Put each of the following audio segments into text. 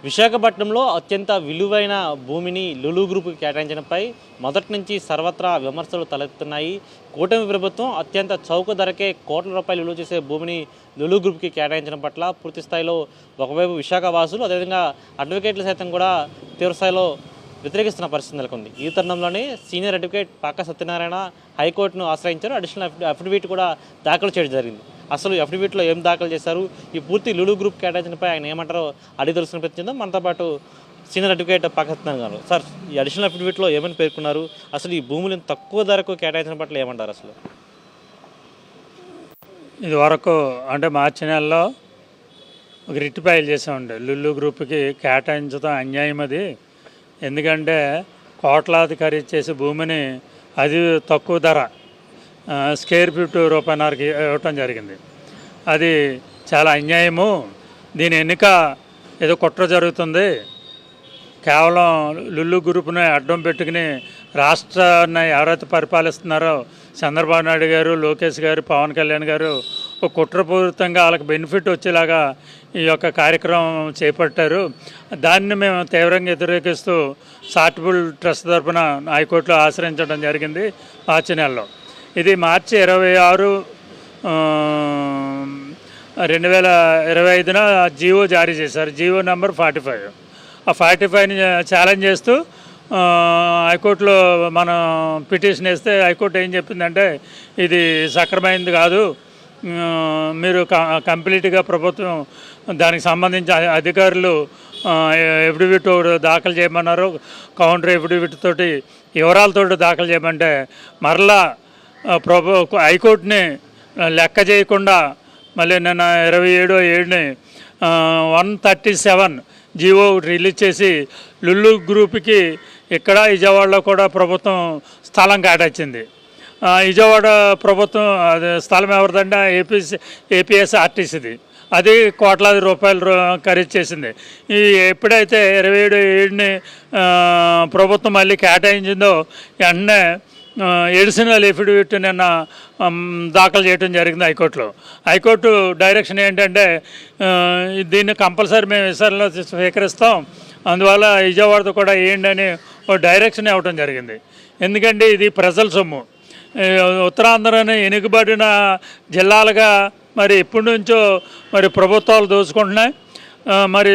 విశాఖపట్నంలో అత్యంత విలువైన భూమిని లులు గ్రూప్కి కేటాయించడంపై మొదటి నుంచి సర్వత్రా విమర్శలు తలెత్తుతున్నాయి. కూటమి ప్రభుత్వం అత్యంత చౌక ధరకే కోట్ల రూపాయలు విలువ చేసే భూమిని లులు గ్రూప్కి కేటాయించడం పట్ల పూర్తి స్థాయిలో ఒకవైపు విశాఖ వాసులు, అదేవిధంగా అడ్వకేట్లు సైతం కూడా తీవ్రస్థాయిలో వ్యతిరేకిస్తున్న పరిస్థితి నెలకొంది. ఈ తరుణంలోనే సీనియర్ అడ్వకేట్ పాక సత్యనారాయణ హైకోర్టును ఆశ్రయించారు. అడిషనల్ అఫిడవిట్ కూడా దాఖలు చేయడం జరిగింది. అసలు అఫిడవిట్లో ఏం దాఖలు చేశారు, ఈ పూర్తి లులు గ్రూప్ కేటాయించడంపై ఆయన ఏమంటారో అడిగి తెలుసుకునే ప్రయత్నించాం. మనతో పాటు సీనియర్ అడ్వకేట్ పాక సత్యనారాయణ గారు. సార్, ఈ అడిషనల్ అఫిడవిట్లో ఏమని పేర్కొన్నారు, అసలు ఈ భూములను తక్కువ ధరకు కేటాయించడం పట్ల ఏమంటారు? అసలు ఇది వరకు అంటే మార్చి నెలలో ఒక రిట్ ఫైల్ చేసామండి. లుల్లు గ్రూప్కి కేటాయించడం అన్యాయం అది. ఎందుకంటే కోట్లాది ఖరీదు చేసే భూమిని అది తక్కువ ధర స్క్వేర్ ఫీట్ రూపాయన్నరకి ఇవ్వటం జరిగింది. అది చాలా అన్యాయము. దీని ఎన్నిక ఏదో కుట్ర జరుగుతుంది. కేవలం లుల్లు గ్రూప్ని అడ్డం పెట్టుకుని రాష్ట్రాన్ని ఎవరైతే పరిపాలిస్తున్నారో చంద్రబాబు నాయుడు గారు, లోకేష్ గారు, పవన్ కళ్యాణ్ గారు ఒక కుట్రపూరితంగా వాళ్ళకి బెనిఫిట్ వచ్చేలాగా ఈ యొక్క కార్యక్రమం చేపట్టారు. దాన్ని మేము తీవ్రంగా వ్యతిరేకిస్తూ చారిటబుల్ ట్రస్ట్ తరఫున హైకోర్టులో ఆశ్రయించడం జరిగింది మార్చి నెలలో. ఇది మార్చి 26, 2025 జీవో జారీ చేశారు. GO number 45. ఆ 45ని ఛాలెంజ్ చేస్తూ హైకోర్టులో మనం పిటిషన్ వేస్తే హైకోర్టు ఏం చెప్పిందంటే ఇది సక్రమైనది కాదు, మీరు కంప్లీట్గా ప్రభుత్వం దానికి సంబంధించి అధికారులు ఎఫిడవిట్ దాఖలు చేయమన్నారు. కౌంటర్ ఎఫిడవిట్ తోటి వివరాలతో దాఖలు చేయమంటే మరలా హైకోర్టుని లెక్క చేయకుండా మళ్ళీ నిన్న 27/7 137 జీవో రిలీజ్ చేసి లుల్లు గ్రూప్కి ఇక్కడ విజయవాడలో కూడా ప్రభుత్వం స్థలం కేటాయించింది. విజయవాడ ప్రభుత్వం స్థలం ఎవరిదంటే ఏపీఎస్ఆర్టీసీది. అది కోట్లాది రూపాయలు ఖరీదు చేసింది. ఈ ఎప్పుడైతే 27/7 ప్రభుత్వం మళ్ళీ కేటాయించిందో వెంటనే ఎడిషనల్ ఎఫిడవిట్ నిన్న దాఖలు చేయడం జరిగింది హైకోర్టులో. హైకోర్టు డైరెక్షన్ ఏంటంటే దీన్ని కంపల్సరీ మేము విచారణలో స్వీకరిస్తాం, అందువల్ల విజయవాడతో కూడా వేయండి అని ఒక డైరెక్షన్ ఇవ్వడం జరిగింది. ఎందుకంటే ఇది ప్రజల సొమ్ము. ఉత్తరాంధ్రని వెనుకబడిన జిల్లాలుగా మరి ఎప్పటి నుంచో మరి ప్రభుత్వాలు దోచుకుంటున్నాయి. మరి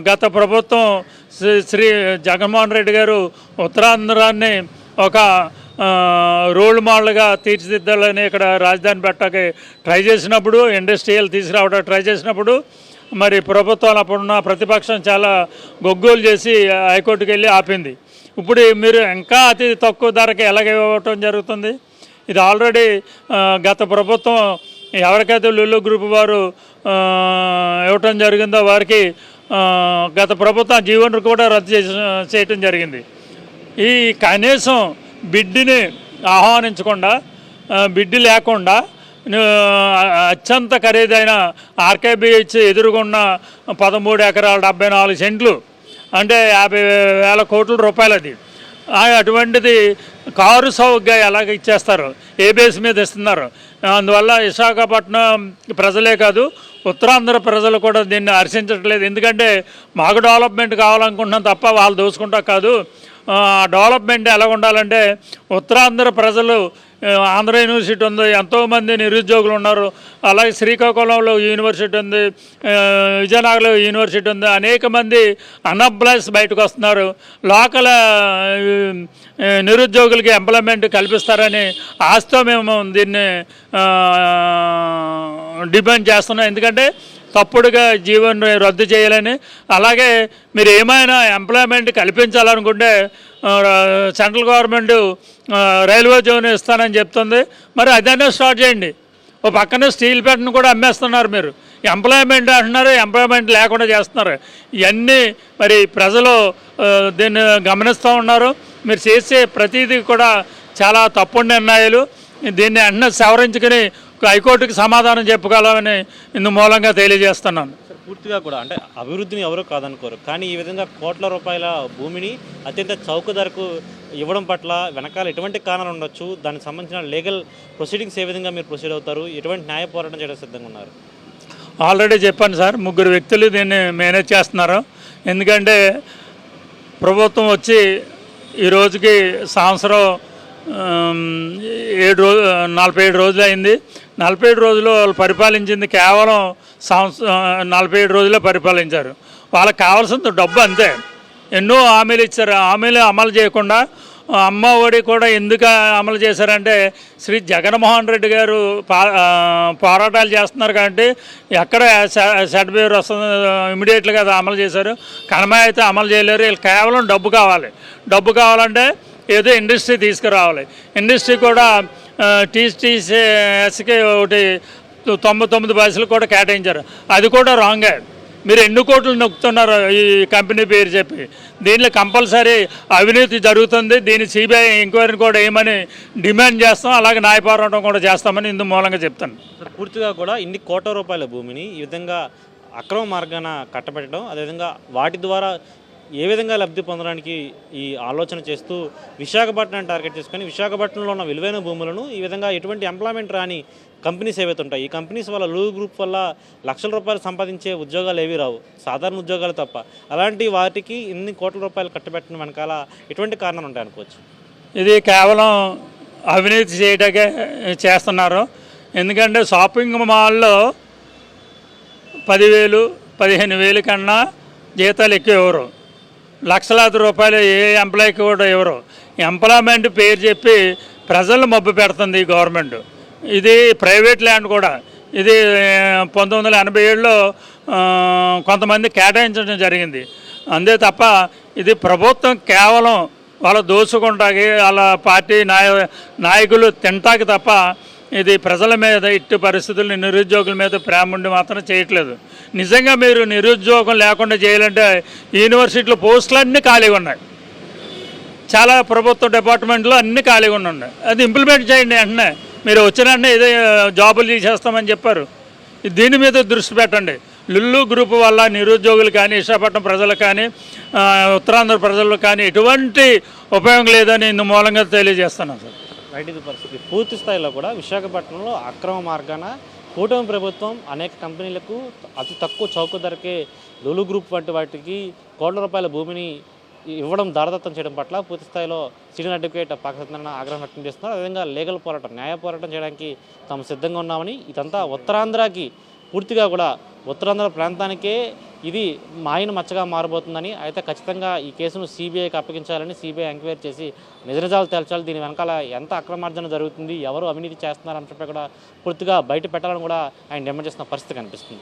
గత ప్రభుత్వం శ్రీ జగన్మోహన్ రెడ్డి గారు ఉత్తరాంధ్రాన్ని ఒక రోల్ మోడల్గా తీర్చిదిద్దాలని ఇక్కడ రాజధాని పెట్టకి ట్రై చేసినప్పుడు, ఇండస్ట్రియల్ తీసుకురావడానికి ట్రై చేసినప్పుడు మరి ప్రభుత్వాలు అప్పుడున్న ప్రతిపక్షం చాలా గొగ్గోలు చేసి హైకోర్టుకు వెళ్ళి ఆపింది. ఇప్పుడు మీరు ఇంకా అతి తక్కువ ధరకి ఎలాగ ఇవ్వటం జరుగుతుంది? ఇది ఆల్రెడీ గత ప్రభుత్వం ఎవరికైతే లుల్లు గ్రూప్ వారు ఇవ్వటం జరిగిందో వారికి గత ప్రభుత్వం జీవోను కూడా రద్దు చేయటం జరిగింది. ఈ కనీసం బిడ్డుని ఆహ్వానించకుండా, బిడ్డు లేకుండా అత్యంత ఖరీదైన ఆర్కేబీహెచ్ ఎదురుగున్న 13 ఎకరాల 74 సెంట్లు అంటే 50,000 కోట్ల రూపాయలు. అది అటువంటిది కారు సౌకర్యంగా ఎలాగ ఇచ్చేస్తారు, ఏ బేస్ మీద ఇస్తున్నారు? అందువల్ల విశాఖపట్నం ప్రజలే కాదు ఉత్తరాంధ్ర ప్రజలు కూడా దీన్ని హర్షించట్లేదు. ఎందుకంటే మాకు డెవలప్మెంట్ కావాలనుకుంటున్నాం తప్ప వాళ్ళు దోచుకుంటా కాదు. డెవలప్మెంట్ ఎలా ఉండాలంటే ఉత్తరాంధ్ర ప్రజలు, ఆంధ్ర యూనివర్సిటీ ఉంది, ఎంతోమంది నిరుద్యోగులు ఉన్నారు, అలాగే శ్రీకాకుళంలో యూనివర్సిటీ ఉంది, విజయనగరంలో యూనివర్సిటీ ఉంది, అనేక మంది అన్ఎంప్లాయ్స్ బయటకు వస్తున్నారు. లోకల్ నిరుద్యోగులకి ఎంప్లాయ్మెంట్ కల్పిస్తారని ఆశతో మేము దీన్ని డిమాండ్ చేస్తున్నాం. ఎందుకంటే తప్పుడుగా జీవన్ రద్దు చేయాలని, అలాగే మీరు ఏమైనా ఎంప్లాయ్మెంట్ కల్పించాలనుకుంటే సెంట్రల్ గవర్నమెంట్ రైల్వే జోన్ ఇస్తానని చెప్తుంది. మరి అదనే స్టార్ట్ చేయండి. ఓ పక్కనే స్టీల్ ప్లాంట్ను కూడా అమ్మేస్తున్నారు. మీరు ఎంప్లాయ్మెంట్ అంటున్నారు, ఎంప్లాయ్మెంట్ లేకుండా చేస్తున్నారు. ఇవన్నీ మరి ప్రజలు దీన్ని గమనిస్తూ ఉన్నారు. మీరు చేసే ప్రతిదీ కూడా చాలా తప్పుడు నిర్ణయాలు. దీన్ని వెంటనే సవరించుకుని హైకోర్టుకి సమాధానం చెప్పగలమని ఇందు మూలంగా తెలియజేస్తున్నాను. పూర్తిగా కూడా అంటే అభివృద్ధిని ఎవరూ కాదనుకోరు, కానీ ఈ విధంగా కోట్ల రూపాయల భూమిని అత్యంత చౌక ధరకు ఇవ్వడం పట్ల వెనకాల ఎటువంటి కారణాలు ఉండొచ్చు, దానికి సంబంధించిన లీగల్ ప్రొసీడింగ్స్ ఏ విధంగా మీరు ప్రొసీడ్ అవుతారు, ఎటువంటి న్యాయ పోరాటం చేయడం సిద్ధంగా ఉన్నారు? ఆల్రెడీ చెప్పాను సార్, 3 వ్యక్తులు దీన్ని మేనేజ్ చేస్తున్నారు. ఎందుకంటే ప్రభుత్వం వచ్చి ఈ రోజుకి సంవత్సరం 47 రోజులు అయింది. 47 రోజులు వాళ్ళు పరిపాలించింది కేవలం 47 రోజులే పరిపాలించారు. వాళ్ళకి కావాల్సిన డబ్బు అంతే. ఎన్నో హామీలు ఇచ్చారు. హామీలు అమలు చేయకుండా అమ్మ ఒడి కూడా ఎందుకు అమలు చేశారంటే శ్రీ జగన్మోహన్ రెడ్డి గారు పోరాటాలు చేస్తున్నారు కాబట్టి ఎక్కడ సర్టిఫికేట్ వస్తుంది ఇమీడియట్గా అది అమలు చేశారు. కనమ అయితే అమలు చేయలేరు. వీళ్ళు కేవలం డబ్బు కావాలి. డబ్బు కావాలంటే ఏదో ఇండస్ట్రీ తీసుకురావాలి. ఇండస్ట్రీ కూడా టీసీఎస్కి ఒకటి 99 పైసలు కూడా కేటాయించారు. అది కూడా రాంగే. మీరు ఎన్ని కోట్లు నొక్కుతున్నారు ఈ కంపెనీ పేరు చెప్పి. దీనిలో కంపల్సరీ అవినీతి జరుగుతుంది. దీన్ని సిబిఐ ఎంక్వైరీని కూడా వేయమని డిమాండ్ చేస్తాం. అలాగే న్యాయ పోరాటం కూడా చేస్తామని ఇందు మూలంగా చెప్తాను. పూర్తిగా కూడా ఇన్ని కోట్ల రూపాయల భూమిని ఈ విధంగా అక్రమ మార్గాన కట్టబెట్టడం, అదేవిధంగా వాటి ద్వారా ఏ విధంగా లబ్ధి పొందడానికి ఈ ఆలోచన చేస్తూ విశాఖపట్నాన్ని టార్గెట్ చేసుకొని విశాఖపట్నంలో ఉన్న విలువైన భూములను ఈ విధంగా ఎటువంటి ఎంప్లాయ్మెంట్ రాని కంపెనీస్ ఏవైతే ఉంటాయి, ఈ కంపెనీస్ వల్ల లూలు గ్రూప్ వల్ల లక్షల రూపాయలు సంపాదించే ఉద్యోగాలు ఏవి రావు, సాధారణ ఉద్యోగాలు తప్ప. అలాంటి వాటికి ఇన్ని కోట్ల రూపాయలు కట్టబెట్టిన వెనకాల ఎటువంటి కారణాలు ఉంటాయి అనుకోవచ్చు? ఇది కేవలం అవినీతి చేయడానికే చేస్తున్నారు. ఎందుకంటే షాపింగ్ మాల్లో 10,000 15,000 కన్నా జీతాలు ఎక్కువ ఎవరు, లక్షలాది రూపాయలు ఏ ఎంప్లాయీకి కూడా ఎవరు. ఎంప్లాయ్మెంట్ పేరు చెప్పి ప్రజలను మబ్బు పెడుతుంది ఈ గవర్నమెంట్. ఇది ప్రైవేట్ ల్యాండ్ కూడా. ఇది 1987లో కొంతమంది కేటాయించడం జరిగింది. అంతే తప్ప ఇది ప్రభుత్వం కేవలం వాళ్ళ దోచుకుంటాకి వాళ్ళ పార్టీ నాయకులు తింటాకి తప్ప ఇది ప్రజల మీద ఇట్టి పరిస్థితుల్లో నిరుద్యోగుల మీద ప్రేమ ఉండి మాత్రం చేయట్లేదు. నిజంగా మీరు నిరుద్యోగం లేకుండా చేయాలంటే యూనివర్సిటీలో పోస్టులు అన్నీ ఖాళీగా ఉన్నాయి. చాలా ప్రభుత్వ డిపార్ట్మెంట్లో అన్నీ ఖాళీగా ఉన్నాయి. అది ఇంప్లిమెంట్ చేయండి వెంటనే. మీరు వచ్చిన వెంటనే ఇదే జాబులు తీసేస్తామని చెప్పారు. దీని మీద దృష్టి పెట్టండి. లుల్లు గ్రూప్ వల్ల నిరుద్యోగులు కానీ విశాఖపట్నం ప్రజలకు కానీ ఉత్తరాంధ్ర ప్రజలకు కానీ ఎటువంటి ఉపయోగం లేదని ఇందు మూలంగా తెలియజేస్తున్నాను సార్. రైట్, ఇది పరిస్థితి. పూర్తి స్థాయిలో కూడా విశాఖపట్నంలో అక్రమ మార్గాన కూటమి ప్రభుత్వం అనేక కంపెనీలకు అతి తక్కువ చౌక ధరకే లులు గ్రూప్ వంటి వాటికి కోట్ల రూపాయల భూమిని ఇవ్వడం దారదత్తం చేయడం పట్ల పూర్తి స్థాయిలో సీనియర్ అడ్వకేట్ పాకసత్యనారాయణ ఆగ్రహం వ్యక్తం చేస్తున్నారు. అదేవిధంగా లీగల్ పోరాటం, న్యాయ పోరాటం చేయడానికి తాము సిద్ధంగా ఉన్నామని, ఇదంతా ఉత్తరాంధ్రకి పూర్తిగా కూడా ఉత్తరాంధ్ర ప్రాంతానికే ఇది మాయన మచ్చగా మారబోతుందని, అయితే ఖచ్చితంగా ఈ కేసును సిబిఐకి అప్పగించాలని, సిబిఐ ఎంక్వైరీ చేసి నిజనిజాలు తేల్చాలి. దీని వెనకాల ఎంత అక్రమార్జన జరుగుతుంది, ఎవరు అవినీతి చేస్తున్నారని చెప్పి కూడా పూర్తిగా బయట పెట్టాలని కూడా ఆయన డిమాండ్ చేస్తున్న పరిస్థితి కనిపిస్తుంది.